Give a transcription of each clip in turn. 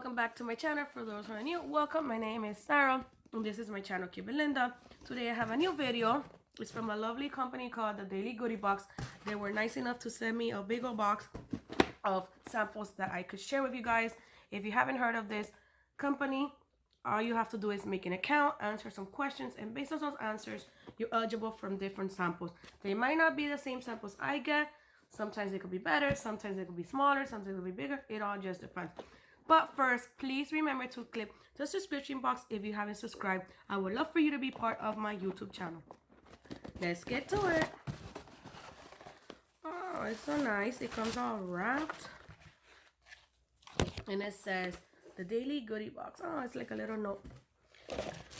welcome back to my channel. For those who are new, welcome. My name is Sarah and this is my channel, Cute Belinda. Today I have a new video. It's from a lovely company called the Daily Goodiebox. They were nice enough to send me a big old box of samples that I could share with you guys. If you haven't heard of this company, all you have to do is make an account, answer some questions, and based on those answers, you're eligible from different samples. They might not be the same samples I get. Sometimes it could be better, sometimes it could be smaller, sometimes it could be bigger. It all just depends. But first, please remember to click the subscription box if you haven't subscribed. I would love for you to be part of my YouTube channel. Let's get to it. Oh, it's so nice. It comes all wrapped. And it says the Daily Goodie Box. Oh, it's like a little note.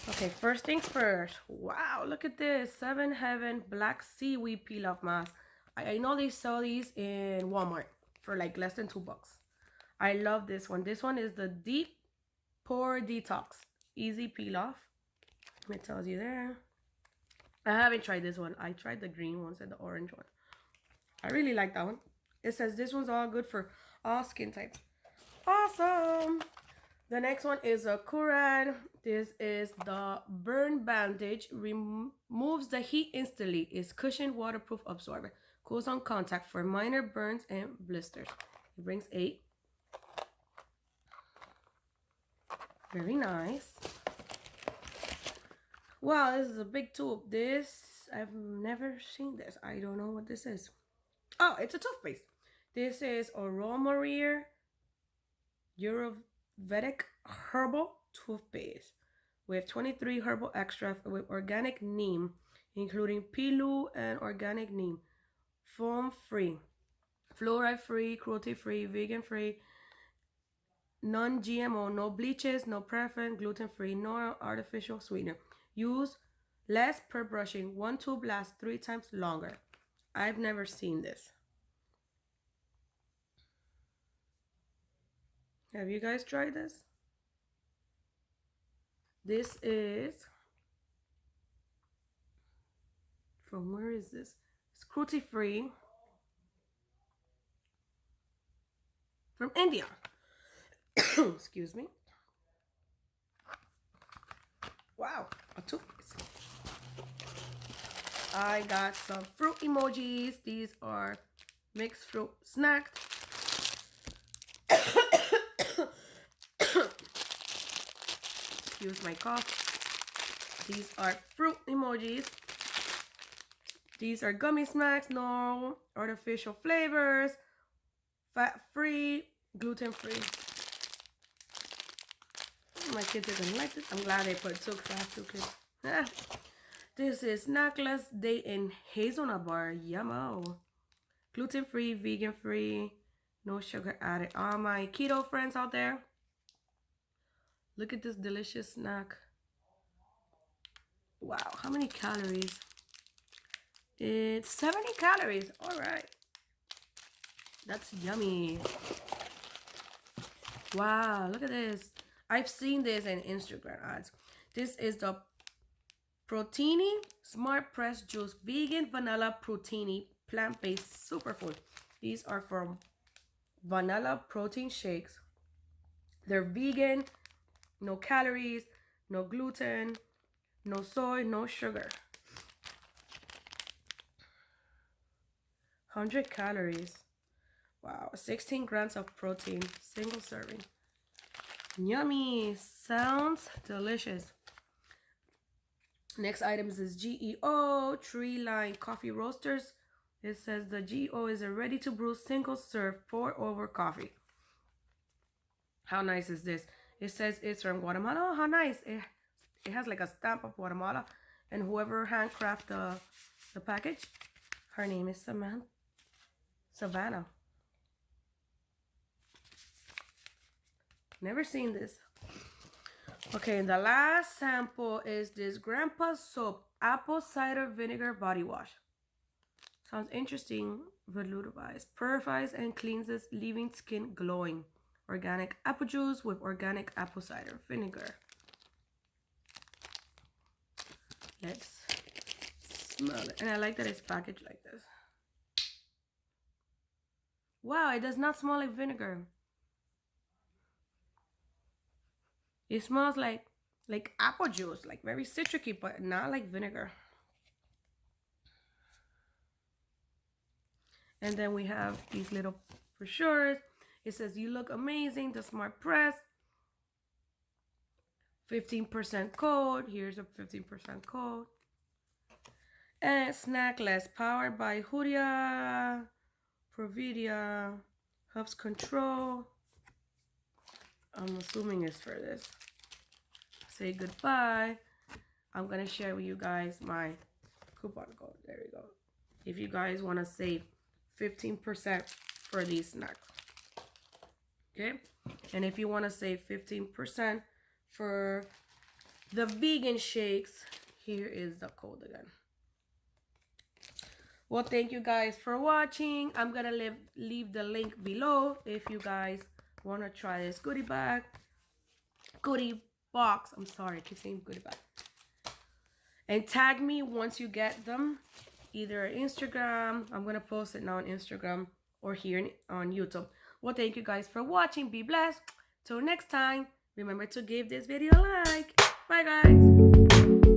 Okay, first things first. Wow, look at this. 7 Heaven Black Seaweed Peel Off Mask. I know they sell these in Walmart for like less than $2. I love this one. This one is the Deep Pore Detox. Easy peel off. It tells you there. I haven't tried this one. I tried the green ones and the orange one. I really like that one. It says this one's all good for all skin types. Awesome. The next one is a Curad. This is the Burn Bandage. Removes the heat instantly. It's cushioned, waterproof, absorbent. Cools on contact for minor burns and blisters. It brings 8. Very nice. Wow, this is a big tube. This, I've never seen this. I don't know what this is. Oh, it's a toothpaste. This is Aromareer Ayurvedic Herbal Toothpaste with 23 herbal extracts with organic neem, including pilu and organic neem. Foam-free, fluoride-free, cruelty-free, vegan-free, non-GMO, no bleaches, no paraffin, gluten-free, no artificial sweetener. Use less per brushing. 1 tube lasts 3 times longer. I've never seen this. Have you guys tried this? This is from, where is this? It's cruelty-free from India. Excuse me. Wow, a toothpaste. I got some fruit emojis. These are mixed fruit snacked. Excuse my cough. These are fruit emojis. These are gummy snacks, no artificial flavors, fat-free, gluten-free. My kids are gonna like this. I'm glad they put 2 because I have 2 kids. This is Snackless Date and Hazelnut Bar. Yummo. Gluten-free, vegan-free, no sugar added. All my keto friends out there, look at this delicious snack. Wow, how many calories? It's 70 calories. All right. That's yummy. Wow, look at this. I've seen this in Instagram ads. This is the Proteini Smart Press Juice Vegan Vanilla Proteini Plant-Based Superfood. These are from vanilla protein shakes. They're vegan, no calories, no gluten, no soy, no sugar. 100 calories. Wow, 16 grams of protein, single serving. Yummy, sounds delicious. Next items is GEO Treeline Coffee Roasters. It says the GEO is a ready-to-brew single serve pour over coffee. How nice is this? It says it's from Guatemala. Oh, how nice. It has like a stamp of Guatemala. And whoever handcrafted the package, her name is Savannah. Never seen this. Okay, and the last sample is this Grandpa's Soap Apple Cider Vinegar Body Wash. Sounds interesting. Volumizes, purifies, and cleanses, leaving skin glowing. Organic apple juice with organic apple cider vinegar. Let's smell it. And I like that it's packaged like this. Wow, it does not smell like vinegar. It smells like apple juice, like very citricy, but not like vinegar. And then we have these little brochures. It says, "You look amazing, the Smart Press. 15% code." Here's a 15% code. And Snackless, powered by Huria, Providia, helps control. I'm assuming it's for this. Say goodbye. I'm going to share with you guys my coupon code. There we go. If you guys want to save 15% for these snacks. Okay? And if you want to save 15% for the vegan shakes, here is the code again. Well, thank you guys for watching. I'm going to leave the link below if you guys want to try this goodie box. I'm sorry, I keep saying goodie bag. And tag me once you get them. Either Instagram. I'm going to post it now on Instagram or here on YouTube. Well, thank you guys for watching. Be blessed. Till next time, remember to give this video a like. Bye, guys.